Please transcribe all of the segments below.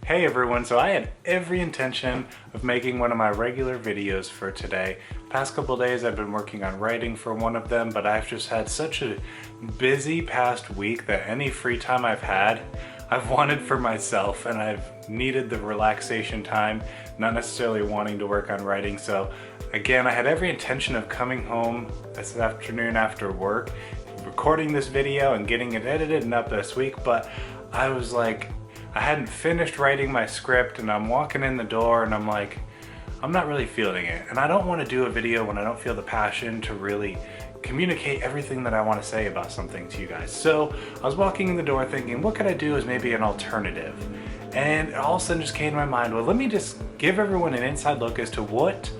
Hey everyone, so I had every intention of making one of my regular videos for today. Past couple days I've been working on writing for one of them, but I've just had such a busy past week that any free time I've had, I've wanted for myself, and I've needed the relaxation time, not necessarily wanting to work on writing. So again, I had every intention of coming home this afternoon after work, recording this video and getting it edited and up this week, but I was like, I hadn't finished writing my script and I'm walking in the door and I'm like, I'm not really feeling it. And I don't want to do a video when I don't feel the passion to really communicate everything that I want to say about something to you guys. So I was walking in the door thinking, what could I do as maybe an alternative? And all of a sudden just came to my mind, well, let me just give everyone an inside look as to what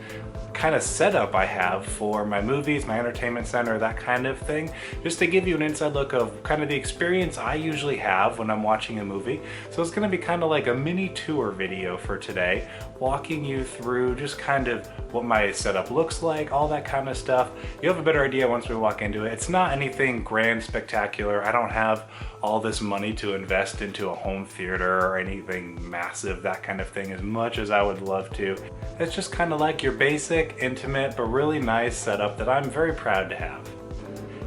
kind of setup I have for my movies, my entertainment center, that kind of thing, just to give you an inside look of kind of the experience I usually have when I'm watching a movie. So it's going to be kind of like a mini tour video for today, walking you through just kind of what my setup looks like, all that kind of stuff. You'll have a better idea once we walk into it. It's not anything grand, spectacular. I don't have all this money to invest into a home theater or anything massive, that kind of thing, as much as I would love to. It's just kind of like your basic, intimate, but really nice setup that I'm very proud to have.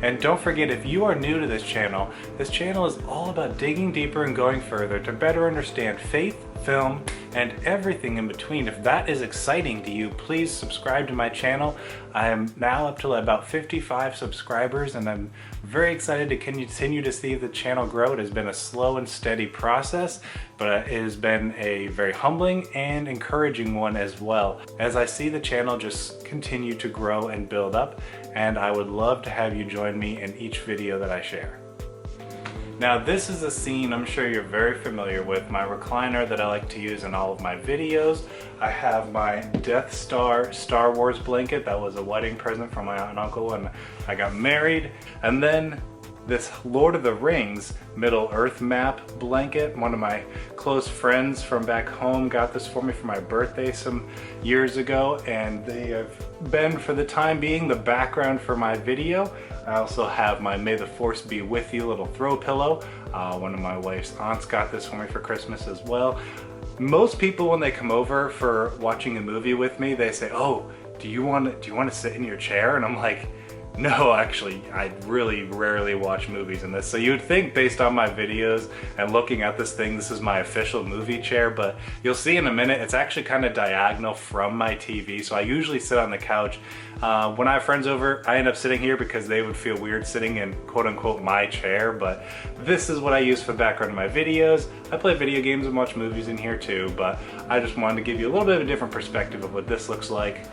And don't forget, if you are new to this channel is all about digging deeper and going further to better understand faith, film, and everything in between. If that is exciting to you, please subscribe to my channel. I am now up to about 55 subscribers and I'm very excited to continue to see the channel grow. It has been a slow and steady process, but it has been a very humbling and encouraging one as well, as I see the channel just continue to grow and build up, and I would love to have you join me in each video that I share. Now this is a scene I'm sure you're very familiar with, my recliner that I like to use in all of my videos. I have my Death Star Star Wars blanket that was a wedding present from my aunt and uncle when I got married. And then this Lord of the Rings Middle Earth map blanket. One of my close friends from back home got this for me for my birthday some years ago, and they have been, for the time being, the background for my video. I also have my May the Force Be With You little throw pillow. One of my wife's aunts got this for me for Christmas as well. Most people, when they come over for watching a movie with me, they say, oh, do you want to sit in your chair? And I'm like, no, actually, I really rarely watch movies in this. So you would think, based on my videos and looking at this thing, this is my official movie chair, but you'll see in a minute, it's actually kind of diagonal from my TV. So I usually sit on the couch. When I have friends over, I end up sitting here because they would feel weird sitting in quote unquote my chair, but this is what I use for the background of my videos. I play video games and watch movies in here too, but I just wanted to give you a little bit of a different perspective of what this looks like.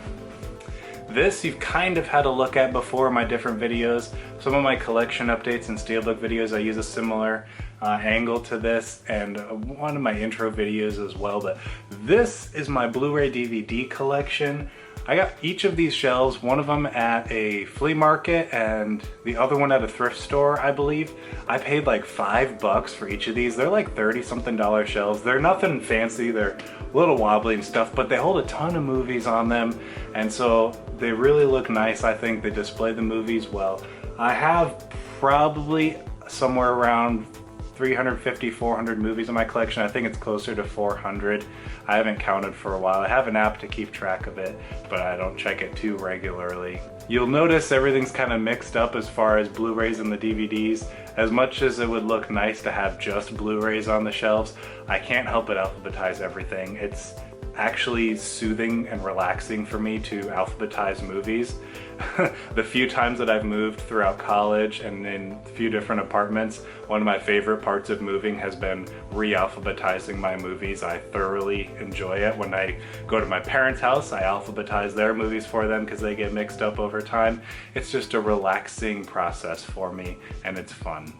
This you've kind of had a look at before in my different videos. Some of my collection updates and steelbook videos, I use a similar angle to this, and one of my intro videos as well. But this is my Blu-ray DVD collection. I got each of these shelves, one of them at a flea market and the other one at a thrift store, I believe. I paid like $5 for each of these. They're like 30-something shelves. They're nothing fancy, they're a little wobbly and stuff, but they hold a ton of movies on them, and so they really look nice. I think they display the movies well. I have probably somewhere around 350, 400 movies in my collection. I think it's closer to 400. I haven't counted for a while. I have an app to keep track of it, but I don't check it too regularly. You'll notice everything's kind of mixed up as far as Blu-rays and the DVDs. As much as it would look nice to have just Blu-rays on the shelves, I can't help but alphabetize everything. It's actually soothing and relaxing for me to alphabetize movies. The few times that I've moved throughout college and in a few different apartments, one of my favorite parts of moving has been re-alphabetizing my movies. I thoroughly enjoy it. When I go to my parents' house, I alphabetize their movies for them because they get mixed up over time. It's just a relaxing process for me, and it's fun.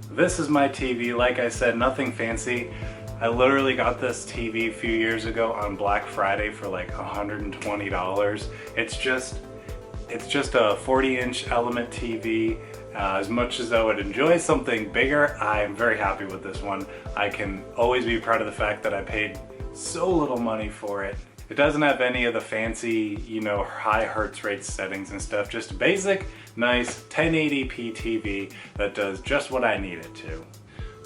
This is my TV. Like I said, nothing fancy. I literally got this TV a few years ago on Black Friday for like $120. It's just a 40-inch Element TV. As much as I would enjoy something bigger, I'm very happy with this one. I can always be proud of the fact that I paid so little money for it. It doesn't have any of the fancy, high hertz rate settings and stuff. Just basic, nice 1080p TV that does just what I need it to.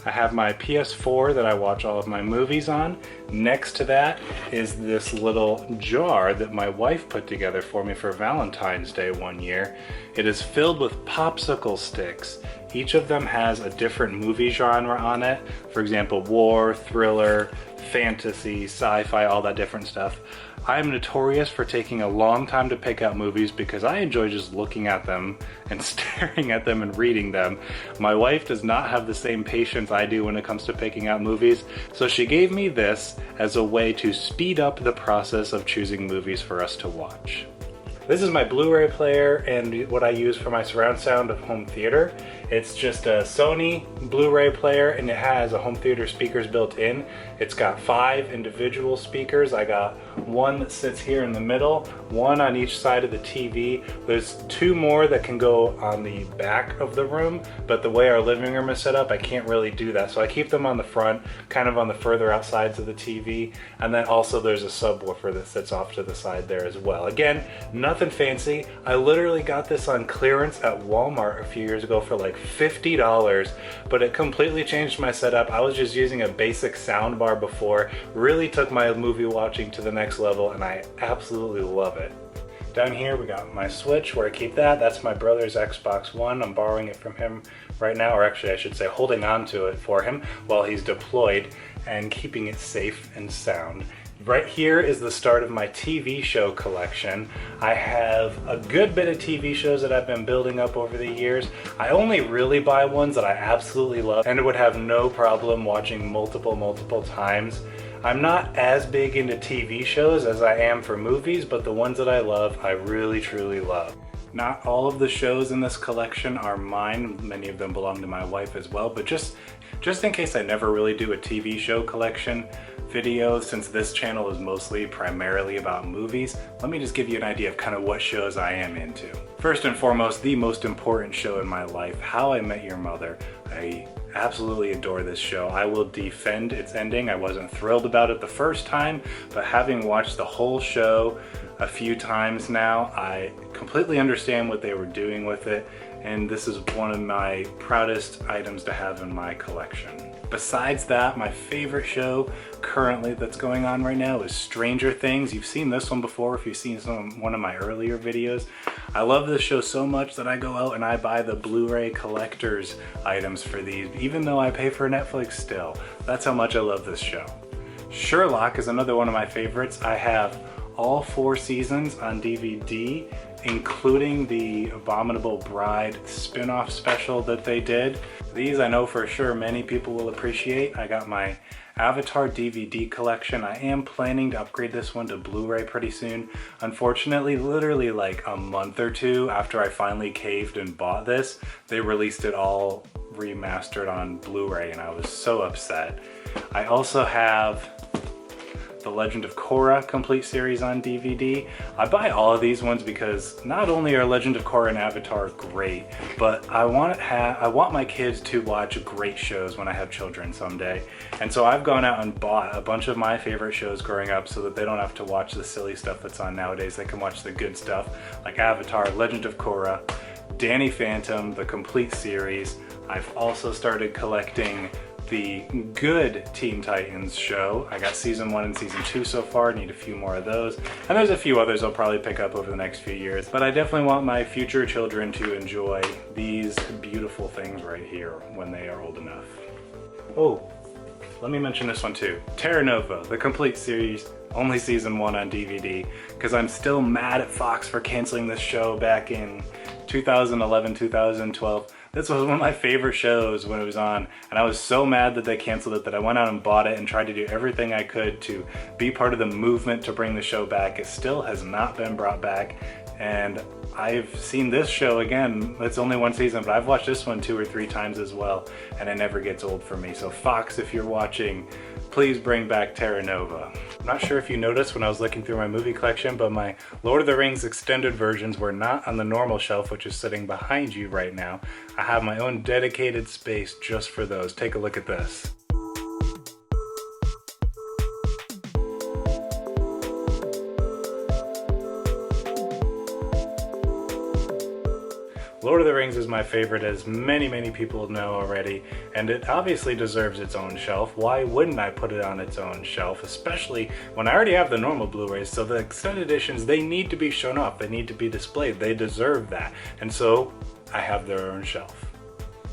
I have my PS4 that I watch all of my movies on. Next to that is this little jar that my wife put together for me for Valentine's Day one year. It is filled with popsicle sticks. Each of them has a different movie genre on it. For example, war, thriller, fantasy, sci-fi, all that different stuff. I'm notorious for taking a long time to pick out movies because I enjoy just looking at them and staring at them and reading them. My wife does not have the same patience I do when it comes to picking out movies, so she gave me this as a way to speed up the process of choosing movies for us to watch. This is my Blu-ray player and what I use for my surround sound of home theater. It's just a Sony Blu-ray player and it has a home theater speakers built in. It's got 5 individual speakers. I got one that sits here in the middle, one on each side of the TV. There's 2 more that can go on the back of the room, but the way our living room is set up, I can't really do that. So I keep them on the front, kind of on the further outsides of the TV. And then also there's a subwoofer that sits off to the side there as well. Again, nothing fancy. I literally got this on clearance at Walmart a few years ago for like $50, but it completely changed my setup. I was just using a basic sound bar before, really took my movie watching to the next level, and I absolutely love it. Down here we got my Switch where I keep that. That's my brother's Xbox One. I'm borrowing it from him right now, or actually I should say holding on to it for him while he's deployed and keeping it safe and sound. Right here is the start of my TV show collection. I have a good bit of TV shows that I've been building up over the years. I only really buy ones that I absolutely love and would have no problem watching multiple times. I'm not as big into TV shows as I am for movies, but the ones that I love, I really truly love. Not all of the shows in this collection are mine. Many of them belong to my wife as well, but just in case I never really do a TV show collection video, since this channel is primarily about movies, let me just give you an idea of kind of what shows I am into. First and foremost, the most important show in my life, How I Met Your Mother. I absolutely adore this show. I will defend its ending. I wasn't thrilled about it the first time, but having watched the whole show a few times now, I completely understand what they were doing with it, and this is one of my proudest items to have in my collection. Besides that, my favorite show currently that's going on right now is Stranger Things. You've seen this one before if you've seen one of my earlier videos. I love this show so much that I go out and I buy the Blu-ray collector's items for these, even though I pay for Netflix still. That's how much I love this show. Sherlock is another one of my favorites. I have all 4 seasons on DVD, including the Abominable Bride spin-off special that they did. These I know for sure many people will appreciate. I got my Avatar DVD collection. I am planning to upgrade this one to Blu-ray pretty soon. Unfortunately, literally like a month or 2 after I finally caved and bought this, they released it all remastered on Blu-ray and I was so upset. I also have the Legend of Korra complete series on DVD. I buy all of these ones because not only are Legend of Korra and Avatar great, but I want my kids to watch great shows when I have children someday. And so I've gone out and bought a bunch of my favorite shows growing up so that they don't have to watch the silly stuff that's on nowadays. They can watch the good stuff like Avatar, Legend of Korra, Danny Phantom, the complete series. I've also started collecting the good Teen Titans show. I got season 1 and season 2 so far, need a few more of those. And there's a few others I'll probably pick up over the next few years. But I definitely want my future children to enjoy these beautiful things right here when they are old enough. Oh, let me mention this one too. Terra, the complete series, only season 1 on DVD, because I'm still mad at Fox for canceling this show back in 2011, 2012. This was one of my favorite shows when it was on, and I was so mad that they canceled it that I went out and bought it and tried to do everything I could to be part of the movement to bring the show back. It still has not been brought back, and I've seen this show again. It's only 1 season, but I've watched this one 2 or 3 times as well, and it never gets old for me. So Fox, if you're watching, please bring back Terra. I'm not sure if you noticed when I was looking through my movie collection, but my Lord of the Rings extended versions were not on the normal shelf, which is sitting behind you right now. I have my own dedicated space just for those. Take a look at this. Lord of the Rings is my favorite, as many people know already, and it obviously deserves its own shelf. Why wouldn't I put it on its own shelf, especially when I already have the normal Blu-rays? So the extended editions, they need to be shown off, they need to be displayed, they deserve that, and so I have their own shelf.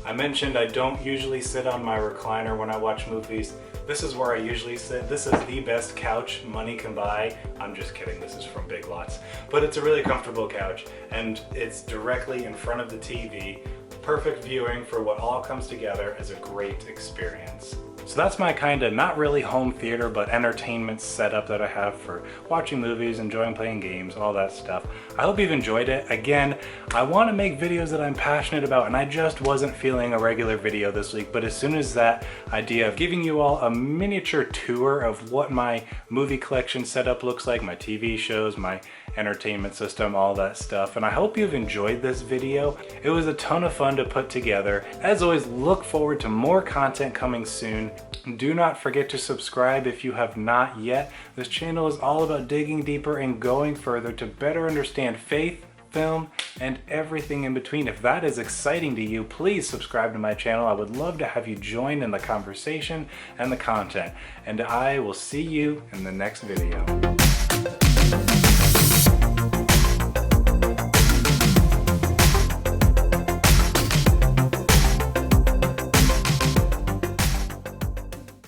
I mentioned I don't usually sit on my recliner when I watch movies. This is where I usually sit. This is the best couch money can buy. I'm just kidding, this is from Big Lots. But it's a really comfortable couch, and it's directly in front of the TV. Perfect viewing for what all comes together as a great experience. So that's my kind of not really home theater but entertainment setup that I have for watching movies, enjoying playing games, all that stuff. I hope you've enjoyed it. Again, I want to make videos that I'm passionate about, and I just wasn't feeling a regular video this week, but as soon as that idea of giving you all a miniature tour of what my movie collection setup looks like, my TV shows, my entertainment system, all that stuff, and I hope you've enjoyed this video. It was a ton of fun to put together. As always, look forward to more content coming soon. Do not forget to subscribe if you have not yet. This channel is all about digging deeper and going further to better understand faith, film, and everything in between. If that is exciting to you, please subscribe to my channel. I would love to have you join in the conversation and the content. And I will see you in the next video.